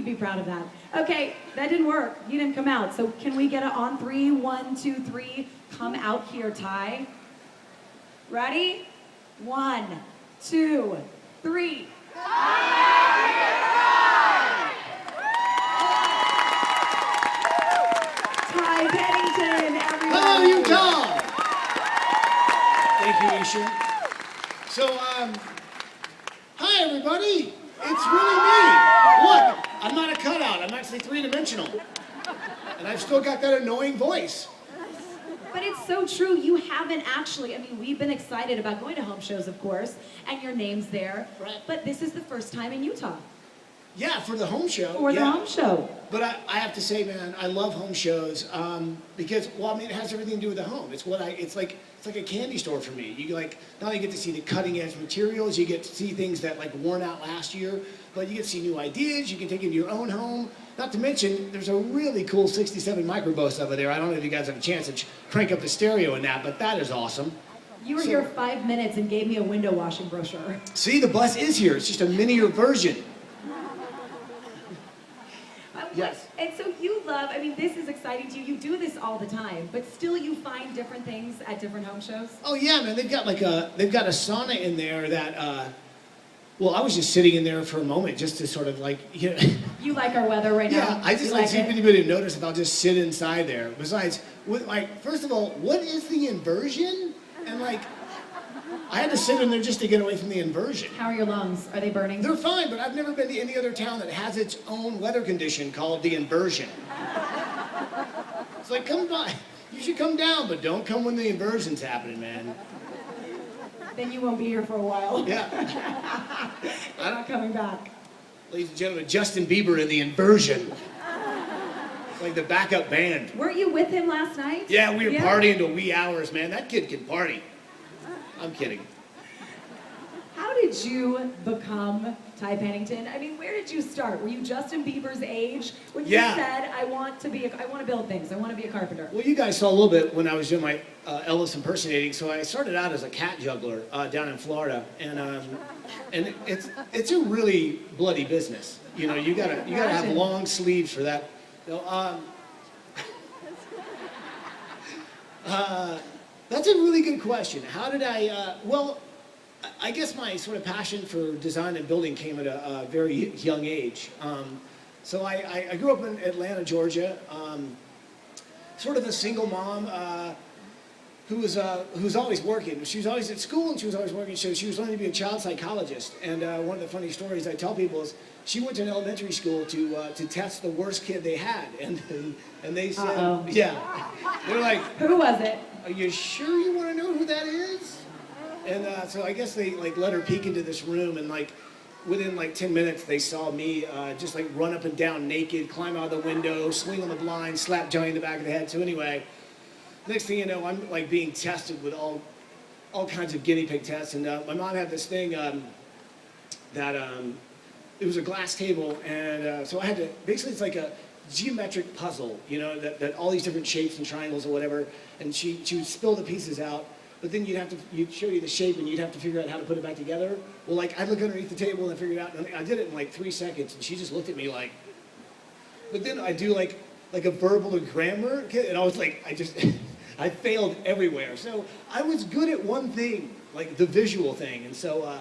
be proud of that. Okay, that didn't work. You didn't come out. So can we get it on 3? 1, 2, 3. Come out here, Ty. Ready? 1, 2, 3. Ty Pennington, everyone. Hello, Utah. Thank you, Isha. So, hi, everybody. It's really me. Look, I'm not a cutout. I'm actually three-dimensional. And I've still got that annoying voice. But it's so true. You haven't actually, I mean, we've been excited about going to home shows, of course, and your name's there. Right. But this is the first time in Utah. Yeah, for the home show. For the home show. But I have to say, man, I love home shows because, well, I mean, it has everything to do with the home. It's like a candy store for me. You like not only get to see the cutting edge materials, you get to see things that like worn out last year, but you get to see new ideas. You can take into your own home. Not to mention, there's a really cool 67 microbus over there. I don't know if you guys have a chance to crank up the stereo in that, but that is awesome. You were here 5 minutes and gave me a window washing brochure. See, the bus is here. It's just a miniature version. Yes. And so you love, I mean, this is exciting to you. You do this all the time, but still you find different things at different home shows? Oh yeah, man. They've got a sauna in there that, well, I was just sitting in there for a moment just to sort of like, you know. You like our weather right now? Yeah, I just like see if anybody would notice if I'll just sit inside there. Besides, first of all, what is the inversion? And like, I had to sit in there just to get away from the inversion. How are your lungs? Are they burning? They're fine, but I've never been to any other town that has its own weather condition called the inversion. It's like, come by. You should come down, but don't come when the inversion's happening, man. Then you won't be here for a while. Yeah. I'm not coming back. Ladies and gentlemen, Justin Bieber in the inversion. It's like the backup band. Weren't you with him last night? Yeah, we were partying till wee hours, man. That kid can party. I'm kidding. How did you become Ty Pennington? I mean, where did you start? Were you Justin Bieber's age when you said, I want to build things, I want to be a carpenter? Well, you guys saw a little bit when I was doing my Elvis impersonating. So I started out as a cat juggler down in Florida, and it's a really bloody business. You know, you gotta have long sleeves for that. That's a really good question. How did I, well, I guess my sort of passion for design and building came at a very young age. So I grew up in Atlanta, Georgia, sort of a single mom who's always working. She was always at school and she was always working, so she was learning to be a child psychologist. And one of the funny stories I tell people is she went to an elementary school to test the worst kid they had. And they said, yeah, they're like, who was it? Are you sure you want to know who that is? And so I guess they like let her peek into this room, and like within like 10 minutes they saw me just like run up and down naked, climb out of the window, swing on the blind, slap Johnny in the back of the head. So anyway, next thing you know, I'm like being tested with all kinds of guinea pig tests. And my mom had this thing that it was a glass table, and so I had to basically it's like a geometric puzzle, you know, that all these different shapes and triangles or whatever, and she would spill the pieces out, but then you'd show you the shape and you'd have to figure out how to put it back together. Well, like I'd look underneath the table and I figured it out, and I did it in like 3 seconds, and she just looked at me like, but then I do like a verbal or grammar, and I was like, I failed everywhere. So I was good at one thing, like the visual thing, and so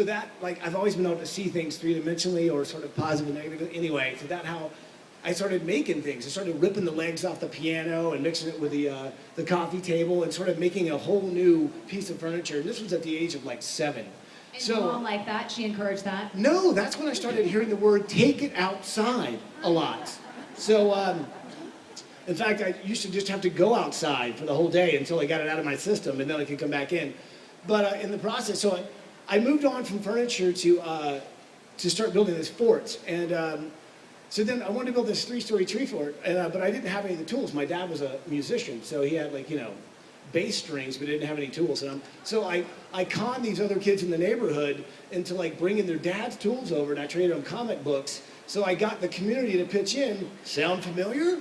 that, like, I've always been able to see things three-dimensionally or sort of positive and negative. Anyway, so that's how I started making things. I started ripping the legs off the piano and mixing it with the coffee table and sort of making a whole new piece of furniture. And this was at the age of like 7. And your mom liked that? She encouraged that? No, that's when I started hearing the word "take it outside" a lot. So, in fact, I used to just have to go outside for the whole day until I got it out of my system, and then I could come back in. But in the process, so I moved on from furniture to start building this fort. And so then I wanted to build this 3-story tree fort, but I didn't have any of the tools. My dad was a musician, so he had, like, you know, bass strings, but didn't have any tools. And so I conned these other kids in the neighborhood into like bringing their dad's tools over, and I traded them comic books. So I got the community to pitch in. Sound familiar?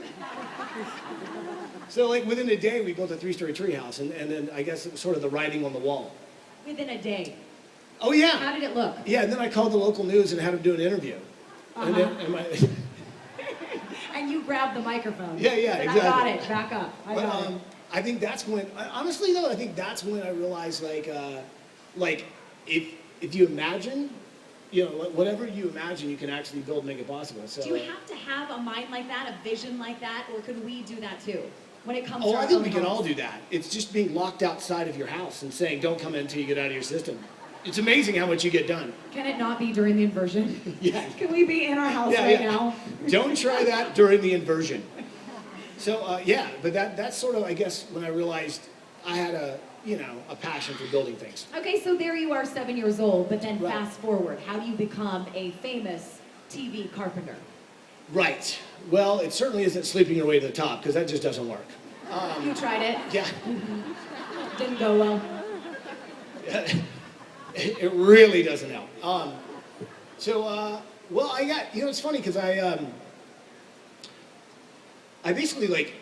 So like within a day, we built a 3-story tree house, and then I guess it was sort of the writing on the wall. Within a day? Oh yeah. How did it look? Yeah, and then I called the local news and had them do an interview. And then, and my, And you grabbed the microphone. Yeah, yeah, Said, exactly. I got it. Back up. I but got it. I think that's when, honestly though, I think that's when I realized like if you imagine, you know, whatever you imagine, you can actually build and make it possible. So. Do you have to have a mind like that, a vision like that, or could we do that too? When it comes Oh, to our I think own we can homes? all do that. It's just being locked outside of your house and saying, don't come in until you get out of your system. It's amazing how much you get done. Can it not be during the inversion? Yeah. Can we be in our house Yeah, right yeah. now? Don't try that during the inversion. So, yeah, but that's sort of, I guess, when I realized I had a passion for building things. Okay, so there you are, 7 years old, but then Right. fast forward. How do you become a famous TV carpenter? Right. Well, it certainly isn't sleeping your way to the top, because that just doesn't work. You tried it. Yeah. Didn't go well. It really doesn't help. Well, I got, it's funny because I basically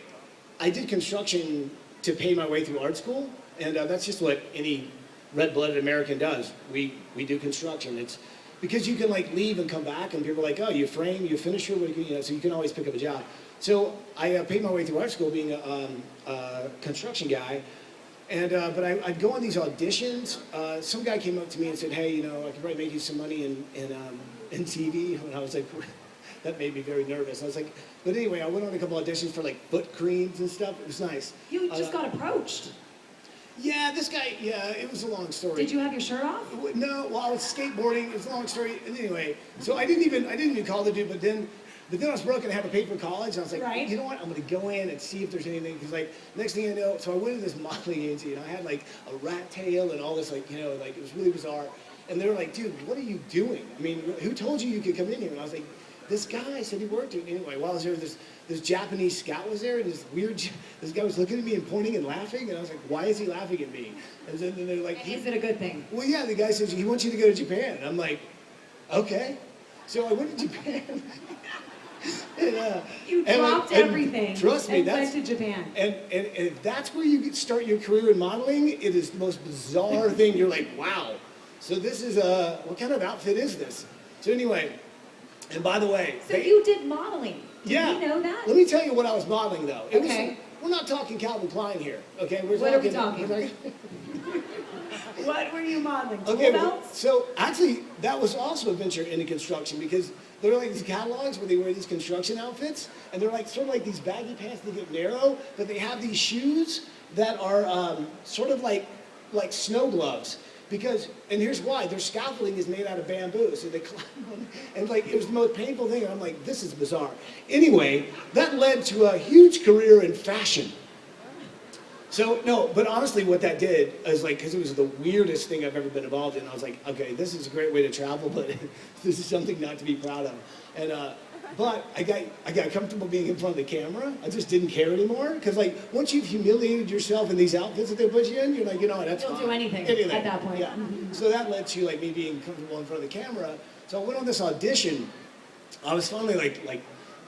I did construction to pay my way through art school, and that's just what any red-blooded American does. We do construction. It's because you can leave and come back, and people are like, oh, you frame, you finisher, so you can always pick up a job. So I paid my way through art school being a construction guy, and but I'd go on these auditions. Some guy came up to me and said, hey, I could probably make you some money in TV, and I was like, that made me very nervous. I was like, but anyway, I went on a couple auditions for foot creams and stuff. It was nice. You just got approached. Yeah, this guy, it was a long story. Did you have your shirt off? No, well, I was skateboarding. It was a long story. And anyway, so I didn't even call the dude, but then I was broke and I had to pay for college. And I was like, right. You know what? I'm going to go in and see if there's anything. Because next thing I know, so I went to this modeling agency and I had a rat tail and all this, it was really bizarre. And they were like, dude, what are you doing? I mean, who told you could come in here? And I was like, this guy said he worked here. Anyway, while I was there, this Japanese scout was there, and this guy was looking at me and pointing and laughing, and I was like, why is he laughing at me? And then they're like, Is it a good thing? Well, yeah, the guy says, he wants you to go to Japan. And I'm like, okay. So I went to Japan. You dropped everything. Trust me, and went to Japan. And if that's where you start your career in modeling, it is the most bizarre thing. You're like, wow. So this is what kind of outfit is this? So anyway, and by the way, so you did modeling. Did yeah. we know that? Let me tell you what I was modeling though. Okay. We're not talking Calvin Klein here, okay? What are we talking? What were you modeling? Tool Okay, belts? so actually, that was also a venture into construction because there are these catalogs where they wear these construction outfits, and they're sort of like these baggy pants that get narrow, but they have these shoes that are sort of like snow gloves. And here's why, their scaffolding is made out of bamboo, so they climb on, and it was the most painful thing, and I'm like, this is bizarre. Anyway, that led to a huge career in fashion. So, no, but honestly what that did is because it was the weirdest thing I've ever been involved in, I was like, okay, this is a great way to travel, but this is something not to be proud of. And, but I got comfortable being in front of the camera. I just didn't care anymore. Because once you've humiliated yourself in these outfits that they put you in, you're like, that's fine. You'll do anything at that point. Yeah. Mm-hmm. So that led to me being comfortable in front of the camera. So I went on this audition. I was finally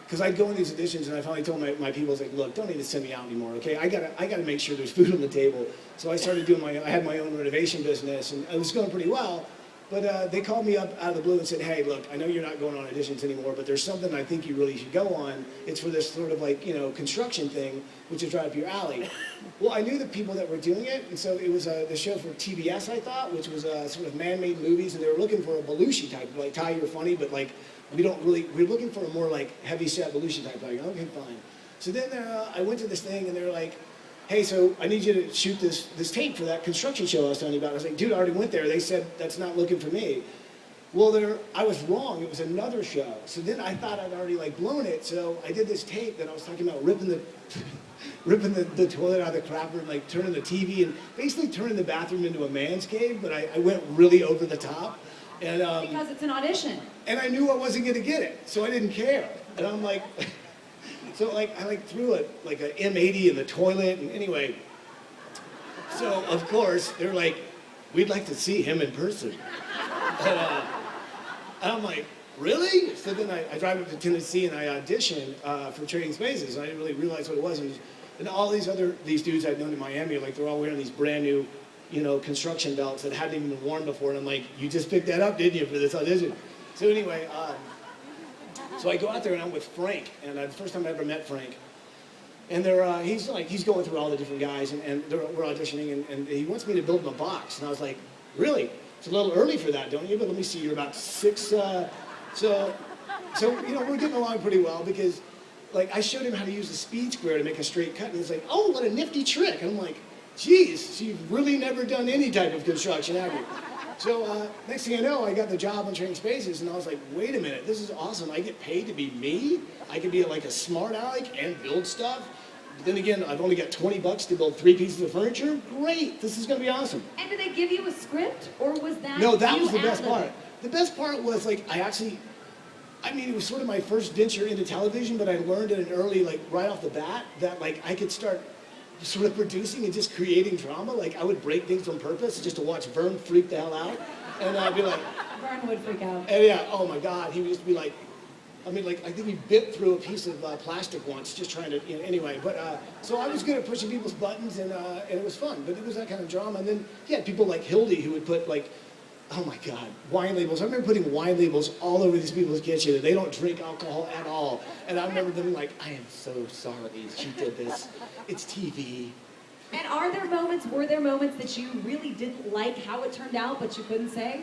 because I'd go on these auditions and I finally told my people, I was like, look, don't even send me out anymore, okay? I gotta make sure there's food on the table. So I started doing I had my own renovation business and it was going pretty well. But they called me up out of the blue and said, hey, look, I know you're not going on auditions anymore, but there's something I think you really should go on. It's for this sort of construction thing, which is right up your alley. Well, I knew the people that were doing it, and so it was the show for TBS, I thought, which was sort of man-made movies, and they were looking for a Belushi type, Ty, you're funny, but we're looking for a more heavy-set Belushi type. Okay, fine. So then I went to this thing, and they were like, hey, so I need you to shoot this tape for that construction show I was telling you about. I was like, dude, I already went there. They said that's not looking for me. Well, I was wrong. It was another show. So then I thought I'd already blown it. So I did this tape that I was talking about ripping the toilet out of the crapper and turning the TV and basically turning the bathroom into a man's cave. But I went really over the top. And because it's an audition. And I knew I wasn't going to get it, so I didn't care. And I'm like. So I threw an M80 in the toilet, and anyway, so of course they're like, we'd like to see him in person. And I'm like, really? So then I drive up to Tennessee and I audition for Trading Spaces. And I didn't really realize what it was. And all these dudes I'd known in Miami, they're all wearing these brand new, construction belts that hadn't even been worn before. And I'm like, you just picked that up, didn't you, for this audition? So anyway, So I go out there and I'm with Frank, and the first time I ever met Frank. And he's going through all the different guys, and we're auditioning, and he wants me to build him a box. And I was like, really? It's a little early for that, don't you? But let me see, you're about 6. So we're getting along pretty well because, like, I showed him how to use the speed square to make a straight cut, and he's like, oh, what a nifty trick. And I'm like, geez, you've really never done any type of construction, have you? So next thing I know, I got the job on Trading Spaces, and I was like, wait a minute, this is awesome. I get paid to be me? I could be like a smart aleck and build stuff? But then again, I've only got $20 to build 3 pieces of furniture? Great, this is gonna be awesome. And did they give you a script, or was that No, that you was the best ad-libbing? part. The best part was, like, it was sort of my first venture into television, but I learned at an early, like, right off the bat, that, like, I could start sort of producing and just creating drama. Like, I would break things on purpose just to watch Vern freak the hell out. And I'd be like, Vern would freak out. and yeah, oh my God, he would just be like, I think he bit through a piece of plastic once, just trying to, anyway. But, so I was good at pushing people's buttons, and it was fun. But it was that kind of drama. And then you had people like Hildy who would put, like, oh my God, wine labels. I remember putting wine labels all over these people's kitchen, and they don't drink alcohol at all. And I remember them like, I am so sorry she did this. It's TV. And were there moments that you really didn't like how it turned out, but you couldn't say?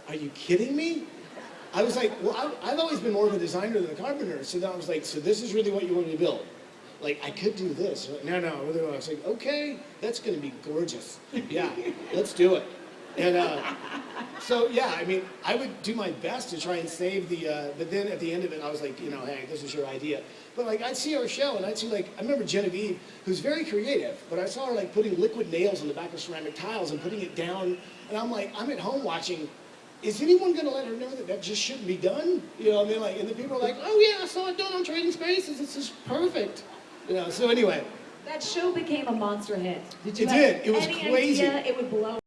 Are you kidding me? I was like, well, I've always been more of a designer than a carpenter. So then I was like, so this is really what you want me to build? Like, I could do this. No. I was like, okay, that's going to be gorgeous. Yeah, let's do it. And so, yeah, I mean, I would do my best to try and save but then at the end of it, I was like, hey, this is your idea. But, like, I'd see our show, and I'd see, like, I remember Genevieve, who's very creative, but I saw her, like, putting liquid nails on the back of ceramic tiles and putting it down, and I'm like, I'm at home watching, is anyone going to let her know that just shouldn't be done? You know what I mean? Like, and the people are like, oh, yeah, I saw it done on Trading Spaces. It's just perfect. So anyway. That show became a monster hit. Did you It have did. It was any crazy. idea it would blow